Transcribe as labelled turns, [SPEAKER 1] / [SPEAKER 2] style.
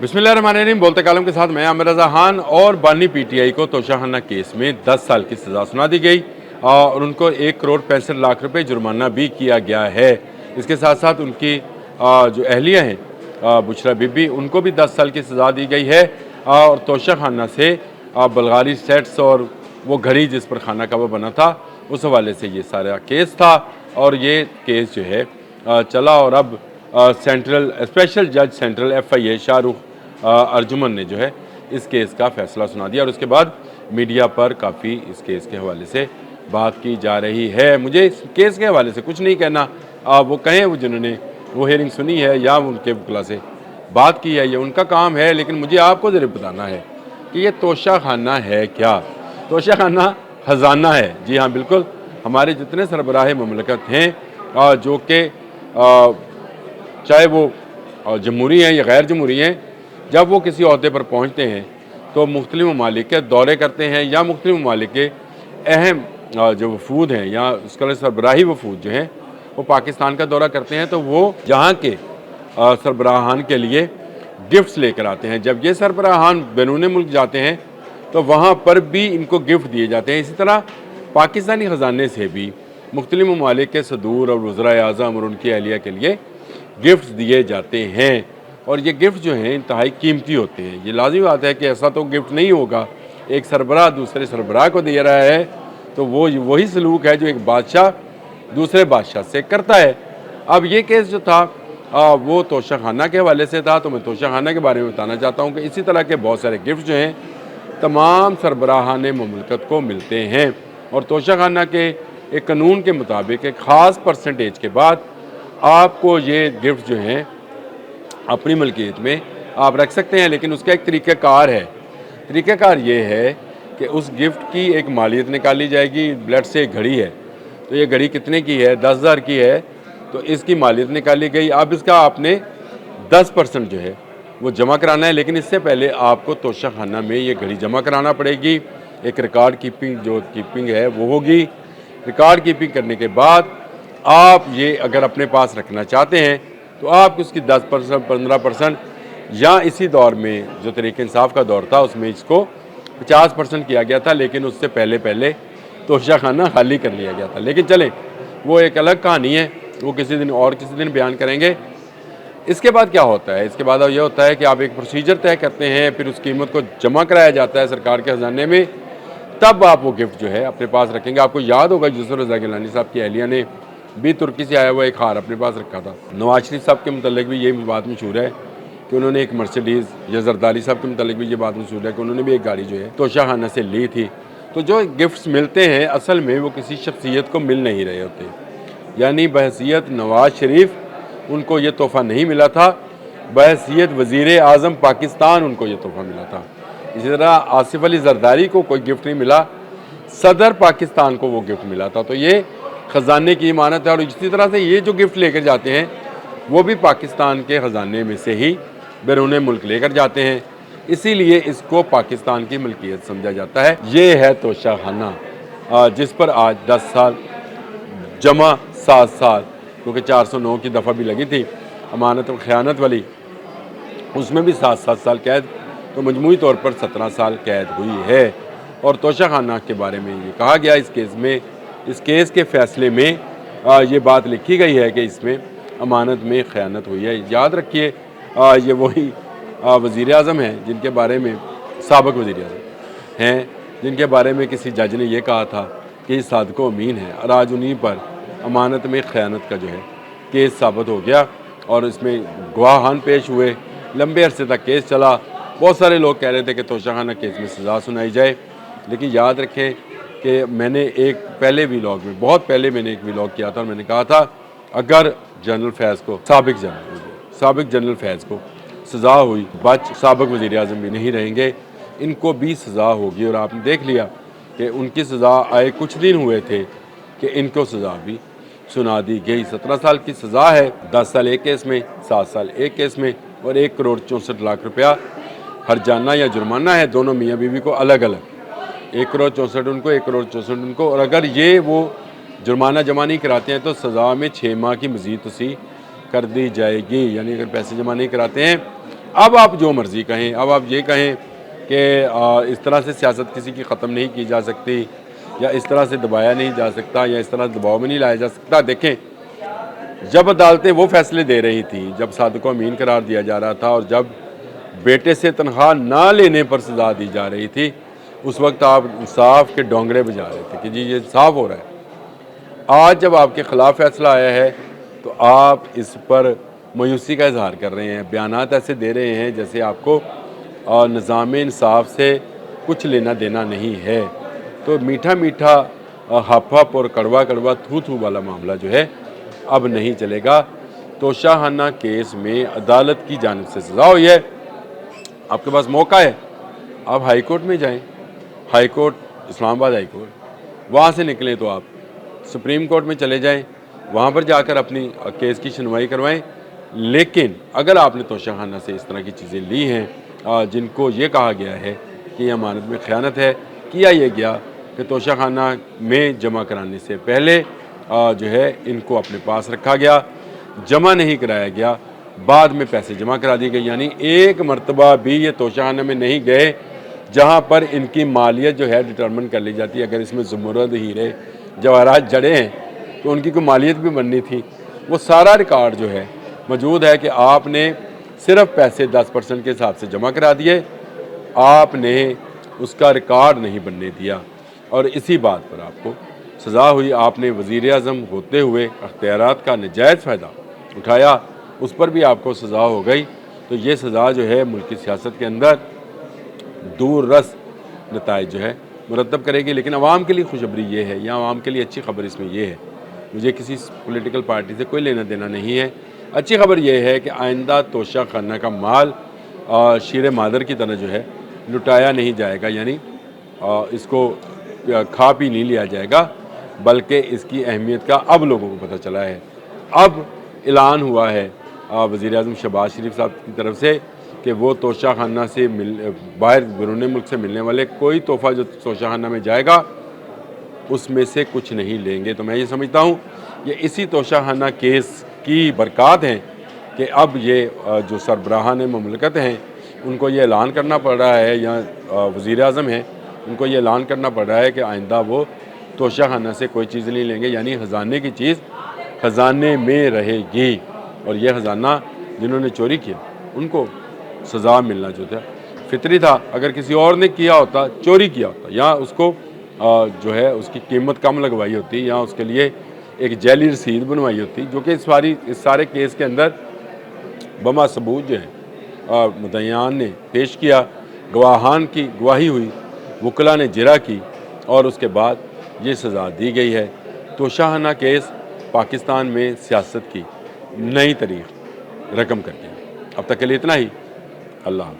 [SPEAKER 1] बिस्मिल्लाहिर्रहमानिर्रहीम। बोलते कालम के साथ मैं आमिर रज़ा खान। और बानी पीटीआई को तोशाखाना केस में 10 साल की सज़ा सुना दी गई और उनको 1 करोड़ 65 लाख रुपए जुर्माना भी किया गया है। इसके साथ साथ उनकी जो अहलिया हैं बुशरा बीबी, उनको भी 10 साल की सज़ा दी गई है। और तोशाखाना से बल्गारी सेट्स और वो घड़ी जिस पर खाना कबाब बना था, उस हवाले से ये सारा केस था। और ये केस जो है चला और अब सेंट्रल स्पेशल जज सेंट्रल FIA शाहरुख अर्जुमन ने जो है इस केस का फैसला सुना दिया। और उसके बाद मीडिया पर काफ़ी इस केस के हवाले से बात की जा रही है। मुझे इस केस के हवाले से कुछ नहीं कहना, वो कहें वो जिन्होंने वो हियरिंग सुनी है या उनके वकला से बात की है, ये उनका काम है। लेकिन मुझे आपको ज़रूर बताना है कि ये तोशाखाना है क्या। तोशाखाना ख़जाना है। जी हाँ, बिल्कुल। हमारे जितने सरबराह ममलकत हैं जो कि चाहे वो जमहूरी हैं या गैर जमहूरी हैं, जब वो किसी ओहदे पर पहुँचते हैं तो मुख्तलिफ़ ममालिक के दौरे करते हैं या मुख्तलिफ़ ममालिक के अहम जो वफूद हैं या उसका सरबराही वफूद जो हैं वो पाकिस्तान का दौरा करते हैं, तो वो यहाँ के सरबराहान के लिए गिफ्ट्स लेकर आते हैं। जब ये सरबराहान बैरून मुल्क जाते हैं तो वहाँ पर भी इनको गिफ्ट दिए जाते हैं। इसी तरह पाकिस्तानी ख़जाने से भी मुख्तलिफ़ ममालिक के सदूर और वज़राए आज़म और उनकी अहलिया के लिए गिफ्ट्स दिए जाते हैं। और ये गिफ्ट जो हैं इंतहाई कीमती होते हैं। ये लाज़मी बात है कि ऐसा तो गिफ्ट नहीं होगा, एक सरबराह दूसरे सरबराह को दे रहा है तो वो वही सलूक है जो एक बादशाह दूसरे बादशाह से करता है। अब ये केस जो था वो तोशाखाना के हवाले से था, तो मैं तोशाखाना के बारे में बताना चाहता हूँ कि इसी तरह के बहुत सारे गिफ्ट जो हैं तमाम सरबराहान ममलकत को मिलते हैं। और तोशाखाना के एक कानून के मुताबिक एक ख़ास परसेंटेज के बाद आपको ये गिफ्ट जो हैं अपनी मलकियत में आप रख सकते हैं। लेकिन उसका एक तरीक़ाकार है। तरीक़ाकार ये है कि उस गिफ्ट की एक मालियत निकाली जाएगी। ब्लड से एक घड़ी है, तो ये घड़ी कितने की है? 10,000 की है, तो इसकी मालियत निकाली गई। अब इसका आपने 10% जो है वो जमा कराना है। लेकिन इससे पहले आपको तोशाखाना में ये घड़ी जमा कराना पड़ेगी। एक रिकॉर्ड कीपिंग है वो होगी। रिकॉर्ड कीपिंग करने के बाद आप ये अगर अपने पास रखना चाहते हैं तो आप उसकी 10% 15% या इसी दौर में जो तरीक़े इंसाफ का दौर था उसमें इसको 50% किया गया था। लेकिन उससे पहले तोशाखाना खाली कर लिया गया था। लेकिन चलें, वो एक अलग कहानी है, वो किसी दिन बयान करेंगे। इसके बाद क्या होता है? इसके बाद ये होता है कि आप एक प्रोसीजर तय करते हैं, फिर उस कीमत को जमा कराया जाता है सरकार के ख़जाने में, तब आप वो गिफ्ट जो है अपने पास रखेंगे। आपको याद होगा यूसुफ रज़ा गिलानी साहब की अहलिया ने भी तुर्की से आया हुआ एक हार अपने पास रखा था। नवाज शरीफ साहब के मुतल्लिक भी ये बात मशहूर है कि उन्होंने एक मर्सिडीज़, या जरदारी साहब के मुतल्लिक भी ये बात मशहूर है कि उन्होंने भी एक गाड़ी जो है तोशाखाना से ली थी। तो जो गिफ्ट्स मिलते हैं असल में वो किसी शख्सियत को मिल नहीं रहे होते, यानी बहसीयत नवाज शरीफ उनको ये तोहफ़ा नहीं मिला था, बहसीयत वज़ीर आज़म पाकिस्तान उनको ये तोहफ़ा मिला था। इसी तरह आसिफ अली जरदारी को कोई गिफ्ट नहीं मिला, सदर पाकिस्तान को वो गिफ्ट मिला था। तो ये ख़जाने की इमानत है। और इसी तरह से ये जो गिफ्ट लेकर जाते हैं वो भी पाकिस्तान के ख़जाने में से ही बैरून मुल्क लेकर जाते हैं, इसीलिए इसको पाकिस्तान की मलकियत समझा जाता है। ये है तोशाखाना जिस पर आज 10 साल जमा 7 साल, क्योंकि 409 की दफ़ा भी लगी थी अमानत और ख़यानत वाली, उसमें भी 7-7 साल कैद, तो मजमूई तौर पर 17 साल कैद हुई है। और तोशाखाना के बारे में ये कहा गया इस केस के फ़ैसले में ये बात लिखी गई है कि इसमें अमानत में ख़यानत हुई है। याद रखिए ये वही वज़ीर आज़म हैं जिनके बारे में साबिक़ वज़ीर आज़म हैं जिनके बारे में किसी जज ने यह कहा था कि सादिक़ व अमीन है, और आज उन्हीं पर अमानत में ख़यानत का जो है केस साबित हो गया। और इसमें गवाहान पेश हुए, लंबे अरसे तक केस चला। बहुत सारे लोग कह रहे थे कि तोशाखाना केस में सज़ा सुनाई जाए। लेकिन याद रखें कि मैंने एक पहले व्लॉग में, बहुत पहले मैंने एक व्लॉग किया था और मैंने कहा था अगर जनरल फैज़ को, साबिक़ जनरल फैज़ को सज़ा हुई, साबिक़ वज़ीर आज़म भी नहीं रहेंगे, इनको भी सज़ा होगी। और आपने देख लिया कि उनकी सज़ा आए कुछ दिन हुए थे कि इनको सज़ा भी सुना दी गई। 17 साल की सज़ा है, 10 साल एक केस में, 7 साल एक केस में, और 1 करोड़ 64 लाख रुपया हर्जाना या जुर्माना है दोनों मियाँ बीवी को अलग अलग। 1 करोड़ 64 उनको, 1 करोड़ 64 उनको। और अगर ये वो जुर्माना जमा नहीं कराते हैं तो सज़ा में 6 माह की मज़ीद तोसी कर दी जाएगी। यानी अगर पैसे जमा नहीं कराते हैं अब आप जो मर्ज़ी कहें, अब आप ये कहें कि इस तरह से सियासत किसी की ख़त्म नहीं की जा सकती, या इस तरह से दबाया नहीं जा सकता, या इस तरह दबाव में नहीं लाया जा सकता। देखें, जब अदालतें वो फैसले दे रही थी, जब सादिक को अमीन करार दिया जा रहा था और जब बेटे से तनख्वाह ना लेने पर सज़ा दी जा रही थी, उस वक्त आप इंसाफ के डोंगरे बजा रहे थे कि जी ये इंसाफ हो रहा है। आज जब आपके ख़िलाफ़ फैसला आया है तो आप इस पर मायूसी का इजहार कर रहे हैं, बयानात ऐसे दे रहे हैं जैसे आपको निज़ाम इंसाफ से कुछ लेना देना नहीं है। तो मीठा मीठा हप हप और कड़वा कड़वा थू थू वाला मामला जो है अब नहीं चलेगा। तोशाखाना केस में अदालत की जानिब से सज़ा हुई है, आपके पास मौका है, आप हाई कोर्ट में जाएं, high court Islamabad high court, वहाँ से निकलें तो आप सुप्रीम कोर्ट में चले जाएं, वहाँ पर जाकर अपनी केस की सुनवाई करवाएं। लेकिन अगर आपने तोशाखाना से इस तरह की चीज़ें ली हैं जिनको ये कहा गया है कि यह अमानत में ख़यानत है, किया ये गया कि तोशाखाना में जमा कराने से पहले जो है इनको अपने पास रखा गया, जमा नहीं कराया गया, बाद में पैसे जमा करा दिए गए, यानी एक मरतबा भी ये तोशाखाना में नहीं गए जहाँ पर इनकी मालियत जो है डिटर्मिन कर ली जाती है। अगर इसमें ज़मरुद, हीरे, जवाहरात जड़े हैं तो उनकी कोई मालियत भी बननी थी। वो सारा रिकॉर्ड जो है मौजूद है कि आपने सिर्फ पैसे 10% के हिसाब से जमा करा दिए, आपने उसका रिकॉर्ड नहीं बनने दिया और इसी बात पर आपको सज़ा हुई। आपने वज़ीर आज़म होते हुए अख्तियारात का नाजायज़ फ़ायदा उठाया, उस पर भी आपको सज़ा हो गई। तो ये सज़ा जो है मुल्की सियासत के अंदर दूर रस नताइज जो है मुरतब करेगी। लेकिन आवाम के लिए खुशखबरी ये है, या आवाम के लिए अच्छी खबर इसमें ये है, मुझे किसी पॉलिटिकल पार्टी से कोई लेना देना नहीं है। अच्छी खबर ये है कि आइंदा तोशाखाना का माल शीरे मादर की तरह जो है लुटाया नहीं जाएगा, यानी इसको खा पी नहीं लिया जाएगा, बल्कि इसकी अहमियत का अब लोगों को पता चला है। अब ऐलान हुआ है वज़ीर आज़म शहबाज शरीफ साहब की तरफ से कि वो तोशाखाना से बाहर बैरून मुल्क से मिलने वाले कोई तोहफ़ा जो तोशाखाना में जाएगा उसमें से कुछ नहीं लेंगे। तो मैं ये समझता हूँ ये इसी तोशाखाना केस की बरक़ात हैं कि अब ये जो सरबराहान ममलकत हैं उनको ये ऐलान करना पड़ रहा है, या वज़ीर आज़म हैं उनको ये ऐलान करना पड़ रहा है कि आइंदा वो तोशाखाना से कोई चीज़ नहीं लेंगे, यानी ख़जाने की चीज़ ख़जाने में रहेगी। और ये ख़जाना जिन्होंने चोरी किया उनको सज़ा मिलना जो था फितरी था। अगर किसी और ने किया होता, चोरी किया होता, या उसको जो है उसकी कीमत कम लगवाई होती, या उसके लिए एक जैली रसीद बनवाई होती, जो कि इस सारे केस के अंदर बमा सबूत जो है मुद्दईयान ने पेश किया, गवाहान की गवाही हुई, वकला ने जिरा की और उसके बाद ये सज़ा दी गई है। तोशाखाना केस पाकिस्तान में सियासत की नई तारीख रकम कर गया। अब तक के लिए इतना ही। अल्लाह।